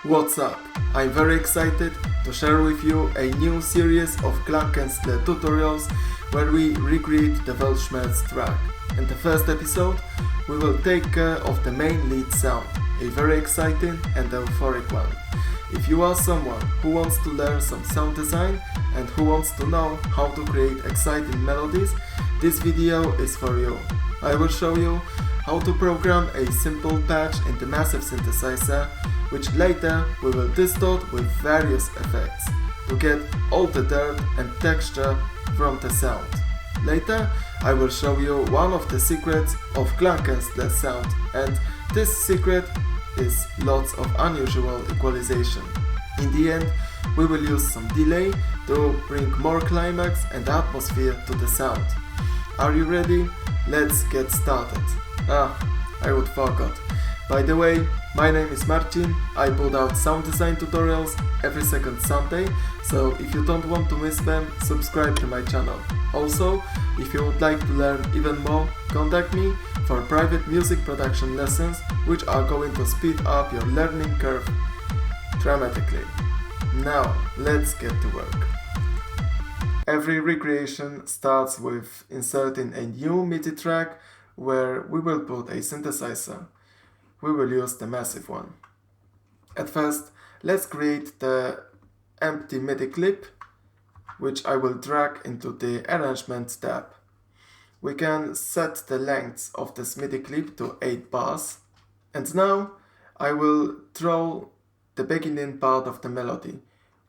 What's up? I'm very excited to share with you a new series of Klangkuenstler tutorials where we recreate the Weltschmerz track. In the first episode, we will take care of the main lead sound, a very exciting and euphoric one. If you are someone who wants to learn some sound design and who wants to know how to create exciting melodies, this video is for you. I will show you how to program a simple patch in the massive synthesizer, which later we will distort with various effects to get all the dirt and texture from the sound. Later I will show you one of the secrets of Klangkuenstler sound, and this secret is lots of unusual equalization. In the end we will use some delay to bring more climax and atmosphere to the sound. Are you ready? Let's get started. I would forgot. By the way, my name is Marcin. I put out sound design tutorials every second Sunday, so if you don't want to miss them, subscribe to my channel. Also, if you would like to learn even more, contact me for private music production lessons, which are going to speed up your learning curve dramatically. Now, let's get to work. Every recreation starts with inserting a new MIDI track where we will put a synthesizer. We will use the massive one. At first, let's create the empty MIDI clip, which I will drag into the arrangement tab. We can set the length of this MIDI clip to 8 bars. And now I will draw the beginning part of the melody.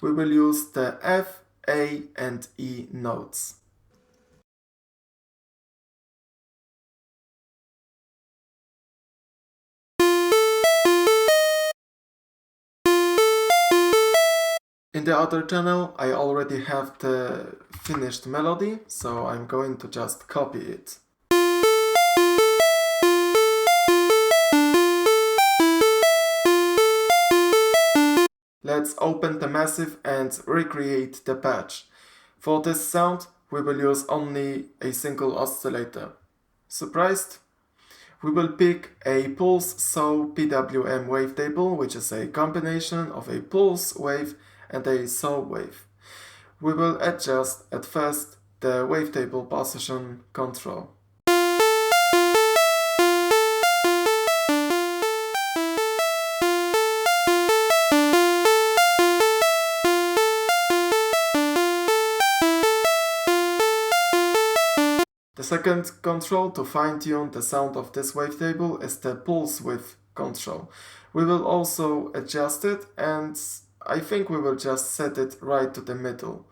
We will use the F, A and E notes. In the other channel I already have the finished melody, so I'm going to just copy it. Let's open the massive and recreate the patch. For this sound we will use only a single oscillator. Surprised? We will pick a pulse saw PWM wavetable, which is a combination of a pulse wave and a saw wave. We will adjust at first the wavetable position control. The second control to fine-tune the sound of this wavetable is the pulse width control. We will also adjust it, and I think we will just set it right to the middle.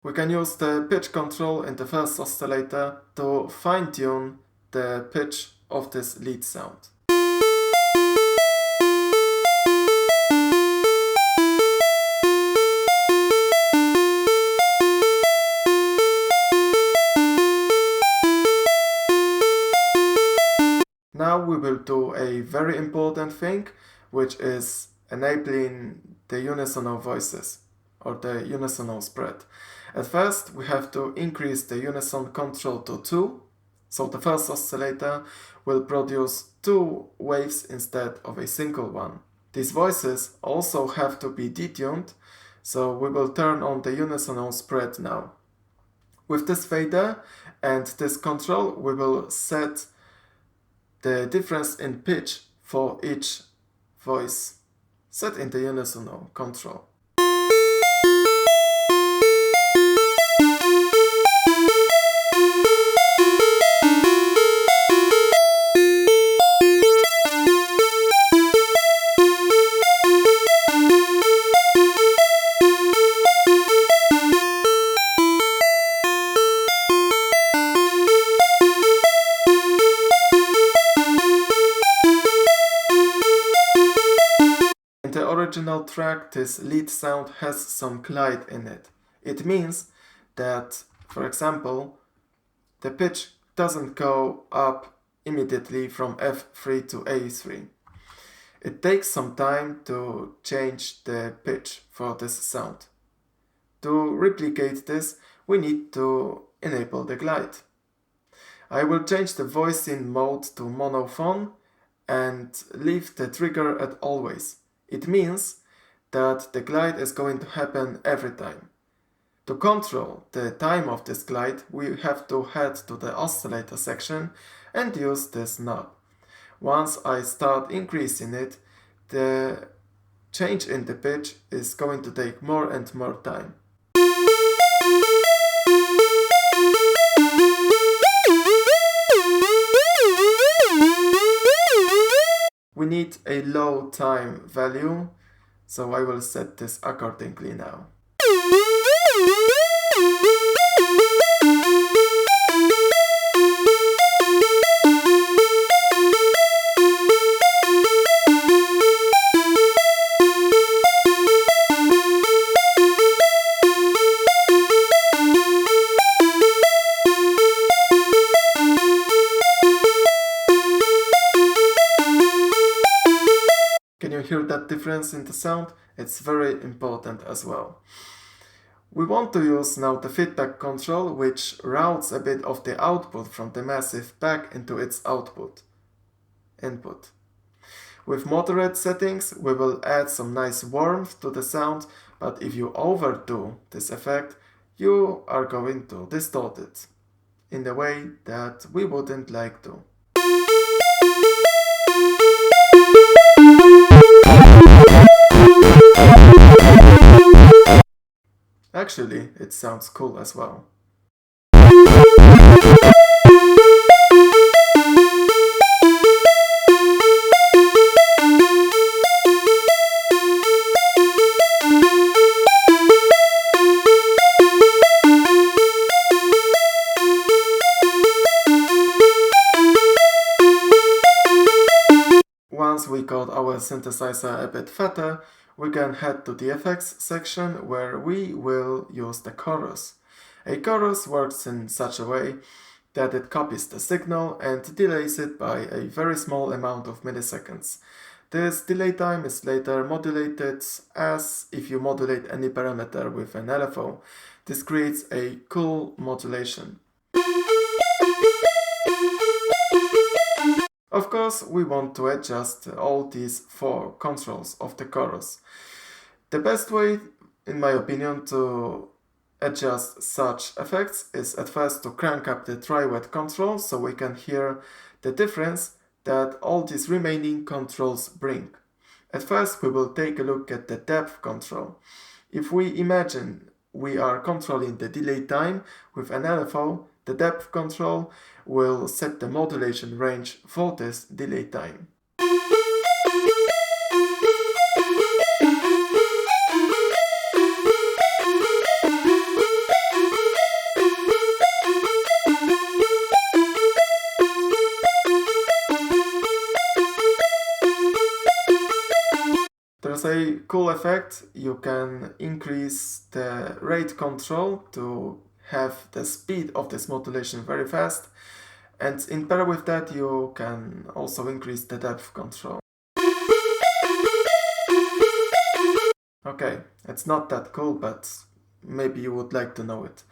We can use the pitch control in the first oscillator to fine-tune the pitch of this lead sound. Now we will do a very important thing, which is enabling the unisonal voices, or the unisonal spread. At first we have to increase the unison control to 2, so the first oscillator will produce 2 waves instead of a single one. These voices also have to be detuned, so we will turn on the unisonal spread now. With this fader and this control we will set the difference in pitch for each voice, set in the unisonal control. In the original track, this lead sound has some glide in it. It means that, for example, the pitch doesn't go up immediately from F3 to A3. It takes some time to change the pitch for this sound. To replicate this, we need to enable the glide. I will change the voicing mode to monophone and leave the trigger at always. It means that the glide is going to happen every time. To control the time of this glide, we have to head to the oscillator section and use this knob. Once I start increasing it, the change in the pitch is going to take more and more time. We need a low time value, so I will set this accordingly now. Can you hear that difference in the sound? It's very important as well. We want to use now the feedback control, which routes a bit of the output from the massive back into its input. With moderate settings, we will add some nice warmth to the sound, but if you overdo this effect, you are going to distort it in the way that we wouldn't like to. Actually, it sounds cool as well. Once we got our synthesizer a bit fatter, we can head to the effects section where we will use the chorus. A chorus works in such a way that it copies the signal and delays it by a very small amount of milliseconds. This delay time is later modulated as if you modulate any parameter with an LFO. This creates a cool modulation. Of course, we want to adjust all these 4 controls of the chorus. The best way, in my opinion, to adjust such effects is at first to crank up the tri-wet control so we can hear the difference that all these remaining controls bring. At first, we will take a look at the depth control. If we imagine we are controlling the delay time with an LFO, the depth control will set the modulation range for this delay time. There's a cool effect. You can increase the rate control to have the speed of this modulation very fast, and in pair with that you can also increase the depth control. Okay, it's not that cool, but maybe you would like to know it.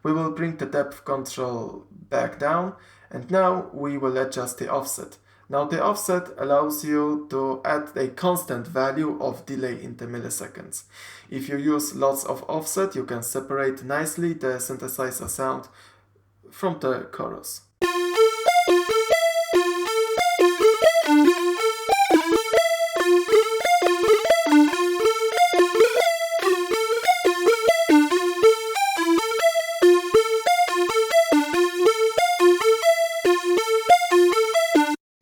We will bring the depth control back down, and now we will adjust the offset. Now the offset allows you to add a constant value of delay in the milliseconds. If you use lots of offset, you can separate nicely the synthesizer sound from the chorus.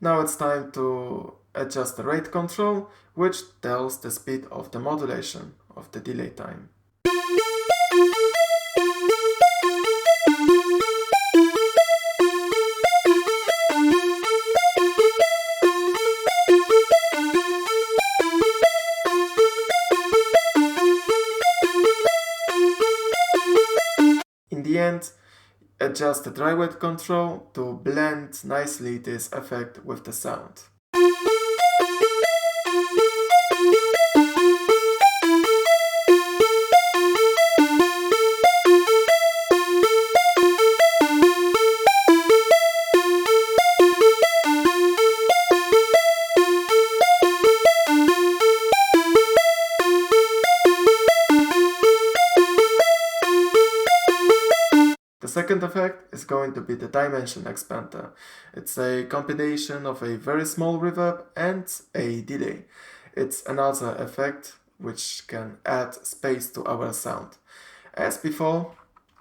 Now it's time to adjust the rate control, which tells the speed of the modulation of the delay time. In the end, adjust the dry wet control to blend nicely this effect with the sound. second effect is going to be the dimension expander. It's a combination of a very small reverb and a delay. It's another effect which can add space to our sound. As before,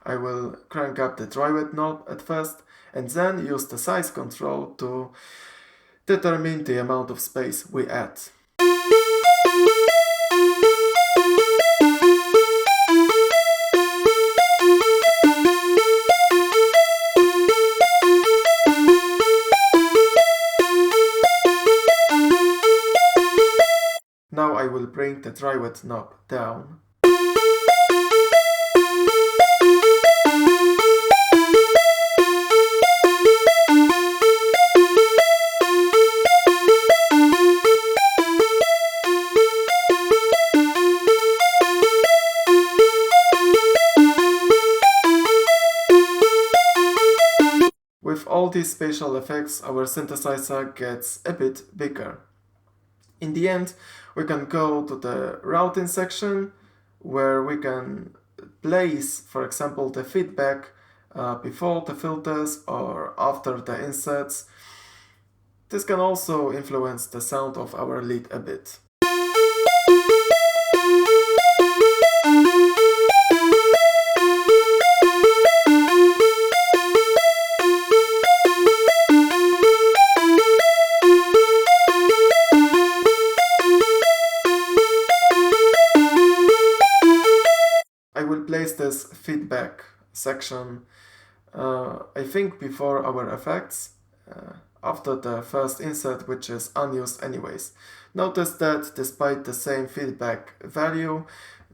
I will crank up the dry wet knob at first and then use the size control to determine the amount of space we add. Now I will bring the dry wet knob down. With all these spatial effects, our synthesizer gets a bit bigger. In the end, we can go to the routing section where we can place, for example, the feedback before the filters or after the inserts. This can also influence the sound of our lead a bit. I will place this feedback section, I think before our effects, after the first insert, which is unused anyways. Notice that despite the same feedback value,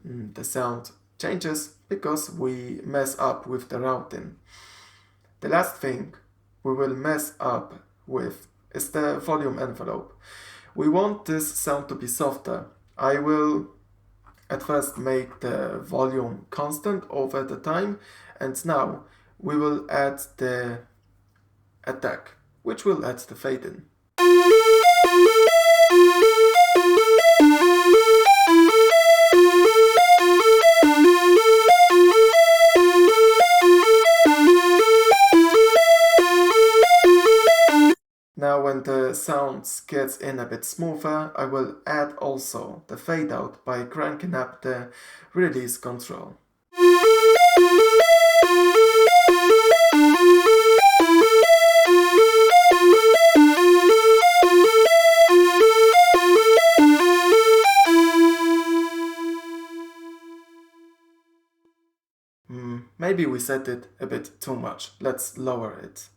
the sound changes because we mess up with the routing. The last thing we will mess up with is the volume envelope. We want this sound to be softer. I will at first make the volume constant over the time, and now we will add the attack, which will add the fade in. Now when the sound gets in a bit smoother, I will add also the fade out by cranking up the release control. Maybe we set it a bit too much. Let's lower it.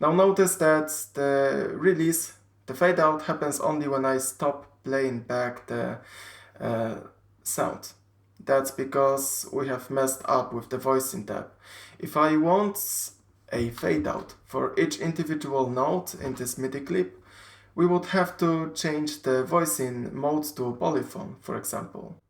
Now notice that the release, the fade out happens only when I stop playing back the sound. That's because we have messed up with the voicing tab. If I want a fade out for each individual note in this MIDI clip, we would have to change the voicing mode to a polyphone, for example.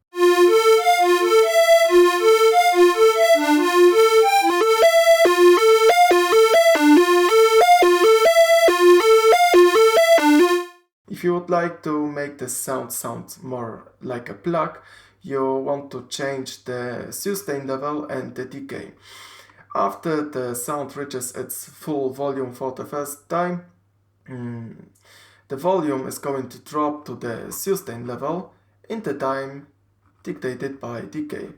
If you would like to make the sound more like a plug, you want to change the sustain level and the decay. After the sound reaches its full volume for the first time, the volume is going to drop to the sustain level in the time dictated by decay.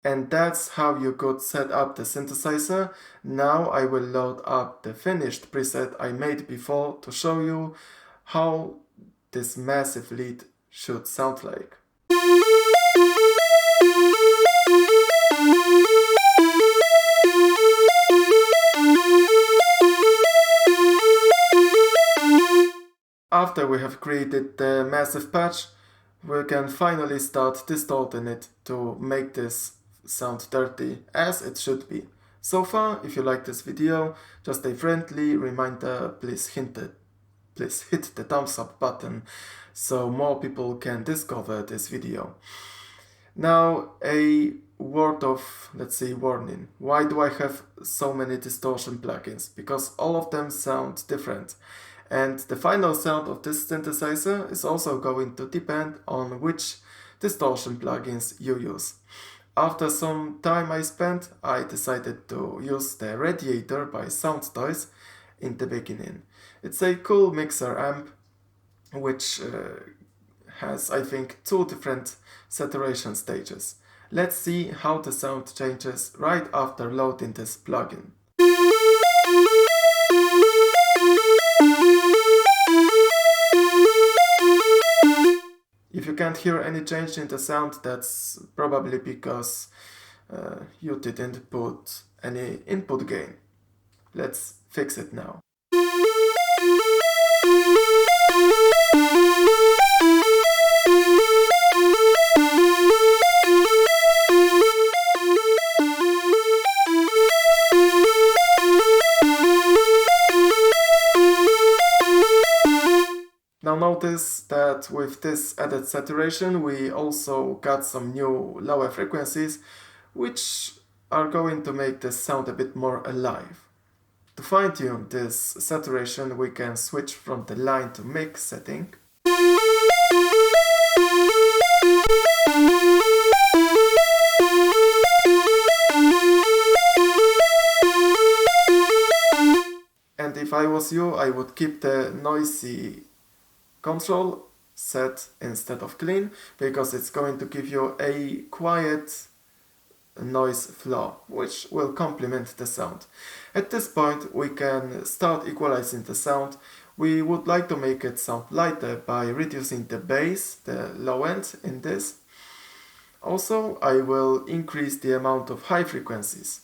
And that's how you could set up the synthesizer. Now I will load up the finished preset I made before to show you how this massive lead should sound like. After we have created the massive patch, we can finally start distorting it to make this sound dirty as it should be. So far, if you like this video, just a friendly reminder, please hit the thumbs up button so more people can discover this video. Now a word of, let's say, warning. Why do I have so many distortion plugins? Because all of them sound different. And the final sound of this synthesizer is also going to depend on which distortion plugins you use. After some time I spent, I decided to use the Radiator by Sound Toys in the beginning. It's a cool mixer amp which has, I think, 2 different saturation stages. Let's see how the sound changes right after loading this plugin. If you can't hear any change in the sound, that's probably because you didn't put any input gain. Let's fix it now. Now notice that with this added saturation we also got some new lower frequencies which are going to make the sound a bit more alive. To fine-tune this saturation we can switch from the line to mix setting. And if I was you, I would keep the noisy control set instead of clean, because it's going to give you a quiet noise floor which will complement the sound. At this point we can start equalizing the sound. We would like to make it sound lighter by reducing the bass, the low end in this. Also, I will increase the amount of high frequencies.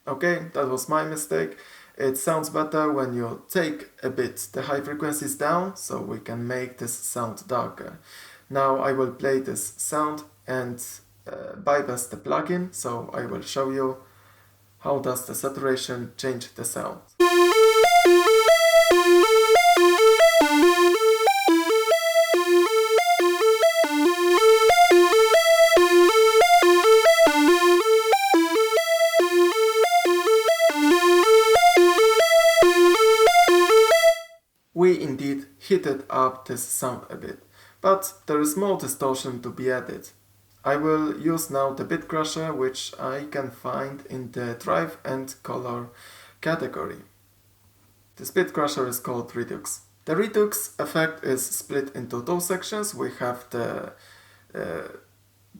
Okay, that was my mistake. It sounds better when you take a bit the high frequencies down, so we can make this sound darker. Now I will play this sound and bypass the plugin, so I will show you how does the saturation change the sound. We indeed heated up this sound a bit, but there is more distortion to be added. I will use now the bit crusher, which I can find in the drive and color category. This bit crusher is called Redux. The Redux effect is split into 2 sections. We have the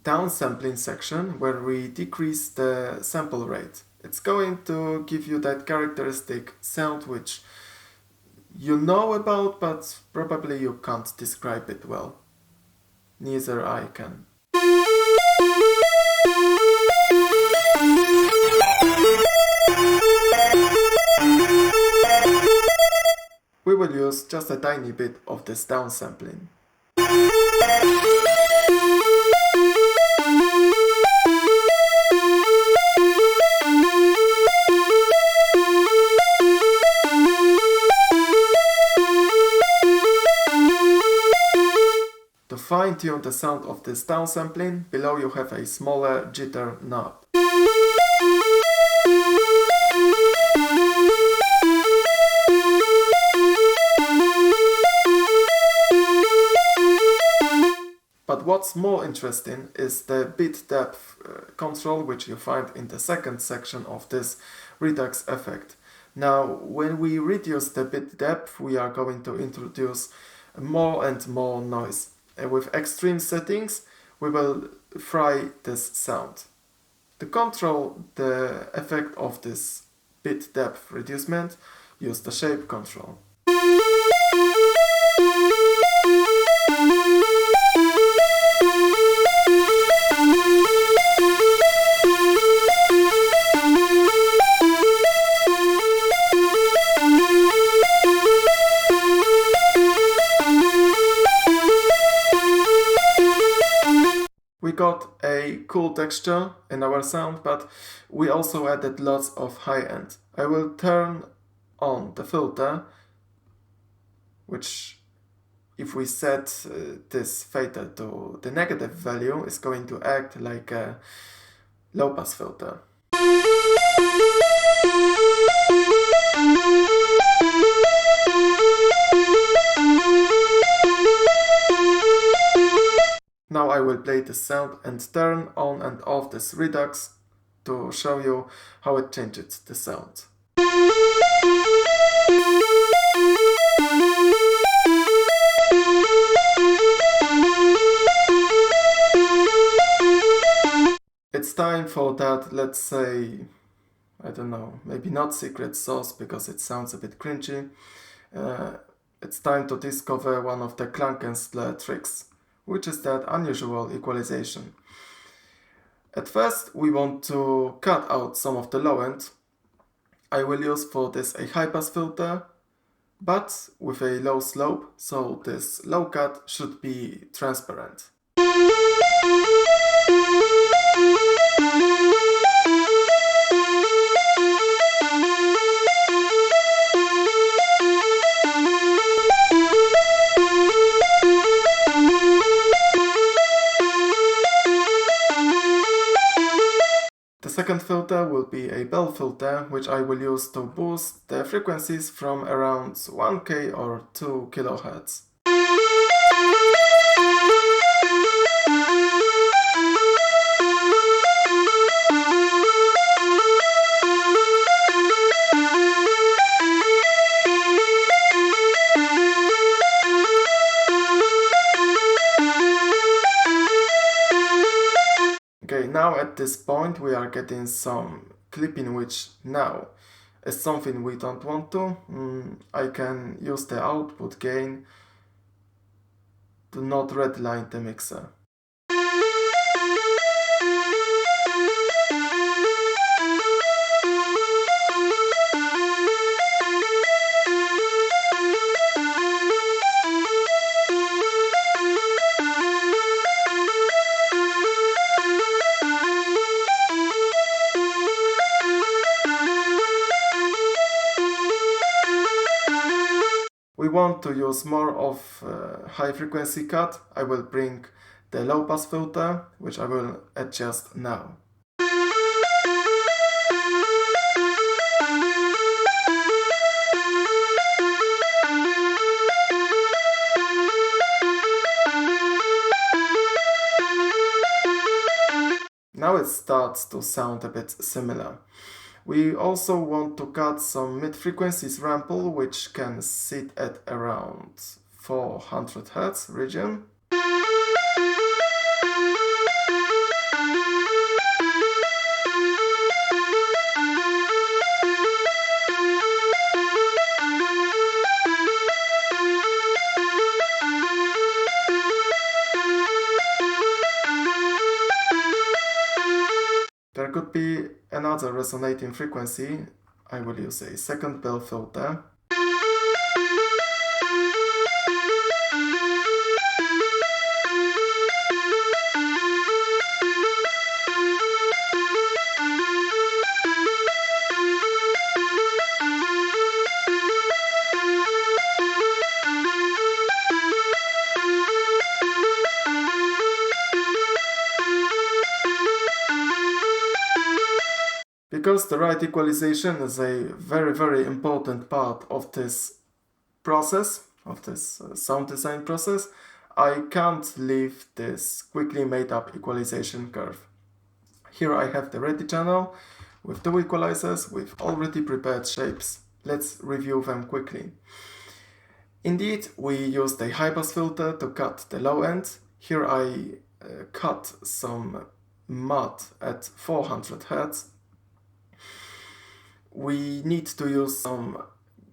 downsampling section where we decrease the sample rate. It's going to give you that characteristic sound which you know about, but probably you can't describe it well. Neither I can. We will use just a tiny bit of this downsampling. To fine-tune the sound of this downsampling, below you have a smaller jitter knob. But what's more interesting is the bit depth control, which you find in the second section of this Redux effect. Now, when we reduce the bit depth, we are going to introduce more and more noise. With extreme settings, we will fry this sound. To control the effect of this bit depth reducement, use the shape control. We got a cool texture in our sound, but we also added lots of high end. I will turn on the filter, which if we set this fader to the negative value is going to act like a low pass filter. Now I will play the sound and turn on and off this redux to show you how it changes the sound. It's time for that, let's say, I don't know, maybe not secret sauce because it sounds a bit cringy. It's time to discover one of the Klangkuenstler tricks, which is that unusual equalization. At first we want to cut out some of the low end. I will use for this a high pass filter, but with a low slope, so this low cut should be transparent. The second filter will be a bell filter, which I will use to boost the frequencies from around 1K or 2 kHz. Okay, now at this point we are getting some clipping, which now is something we don't want to. I can use the output gain to not redline the mixer. We want to use more of high frequency cut. I will bring the low pass filter, which I will adjust now. Now it starts to sound a bit similar. We also want to cut some mid-frequencies ramble, which can sit at around 400 Hz region. There could be another resonating frequency. I will use a second bell filter. Because the right equalization is a very important part of this process, of this sound design process, I can't leave this quickly made up equalization curve. Here I have the ready channel with two equalizers with already prepared shapes. Let's review them quickly. Indeed, we used a high pass filter to cut the low end. Here I cut some mud at 400 Hz. we need to use some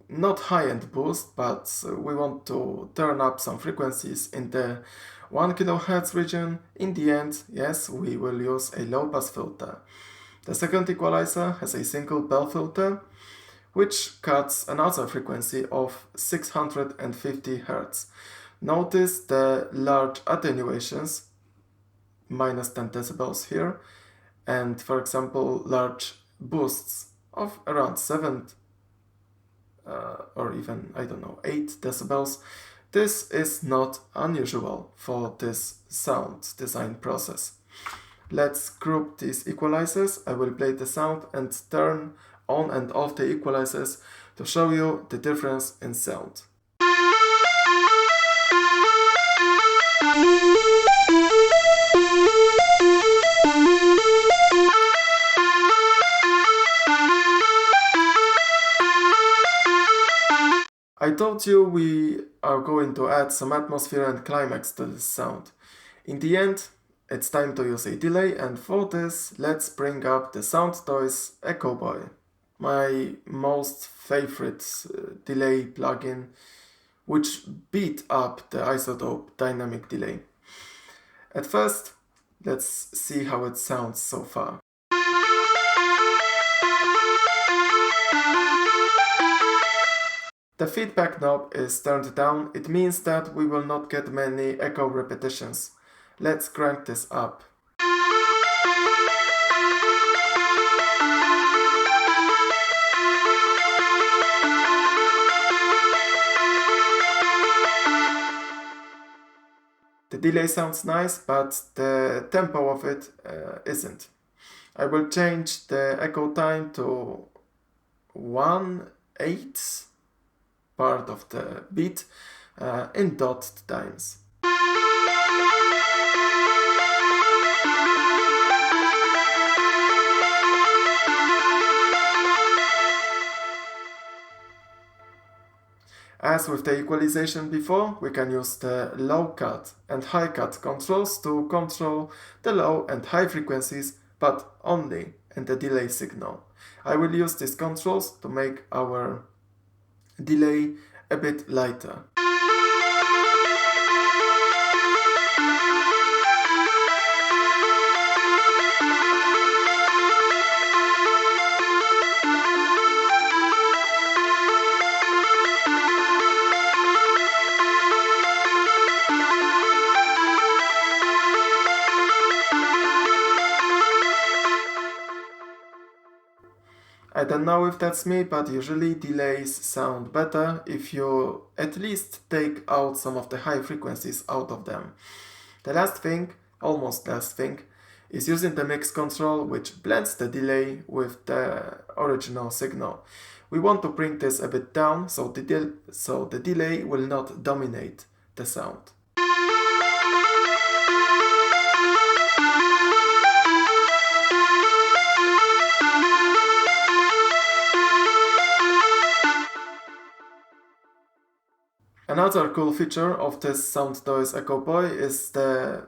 not high-end boost, but we want to turn up some frequencies in the 1 kHz region. In the end, yes, we will use a low-pass filter. The second equalizer has a single bell filter, which cuts another frequency of 650 Hz. Notice the large attenuations, minus 10 decibels here, and for example large boosts of around 7 or even, I don't know, 8 decibels. This is not unusual for this sound design process. Let's group these equalizers. I will play the sound and turn on and off the equalizers to show you the difference in sound. I told you we are going to add some atmosphere and climax to this sound. In the end, it's time to use a delay, and for this, let's bring up the Sound Toys Echo Boy, my most favorite delay plugin, which beat up the Isotope dynamic delay. At first, let's see how it sounds so far. The feedback knob is turned down. It means that we will not get many echo repetitions. Let's crank this up. The delay sounds nice, but the tempo of it isn't. I will change the echo time to 1/8 part of the beat in dot times. As with the equalization before, we can use the low cut and high cut controls to control the low and high frequencies, but only in the delay signal. I will use these controls to make our delay a bit lighter. I don't know if that's me, but usually delays sound better if you at least take out some of the high frequencies out of them. The last thing, almost last thing, is using the mix control, which blends the delay with the original signal. We want to bring this a bit down so the delay will not dominate the sound. Another cool feature of this Sound Toys Echo Boy is the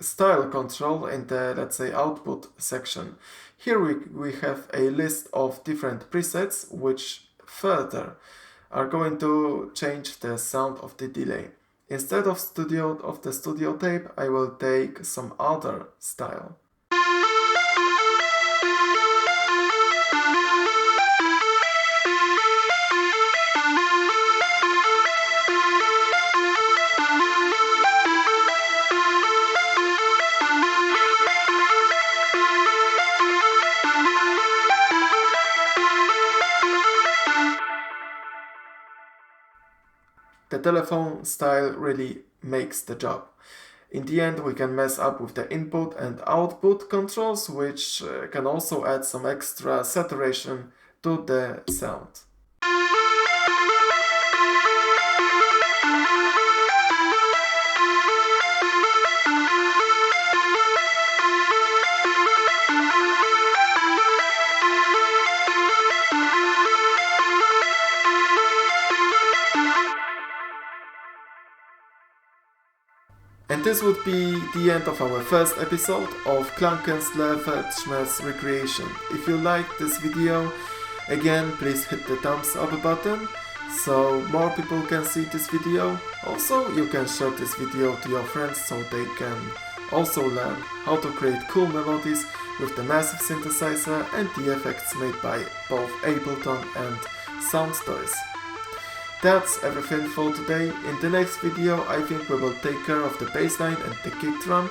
style control in the, let's say, output section. Here we have a list of different presets which further are going to change the sound of the delay. Instead of the studio tape, I will take some other style. The telephone style really makes the job. In the end, we can mess up with the input and output controls, which can also add some extra saturation to the sound. And this would be the end of our first episode of Klangkuenstler Weltschmerz Recreation. If you liked this video, Again, please hit the thumbs up button so more people can see this video. Also, you can share this video to your friends so they can also learn how to create cool melodies with the massive synthesizer and the effects made by both Ableton and Sound Toys. That's everything for today. In the next video I think we will take care of the bassline and the kick drum.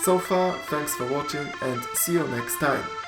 So far, thanks for watching and see you next time.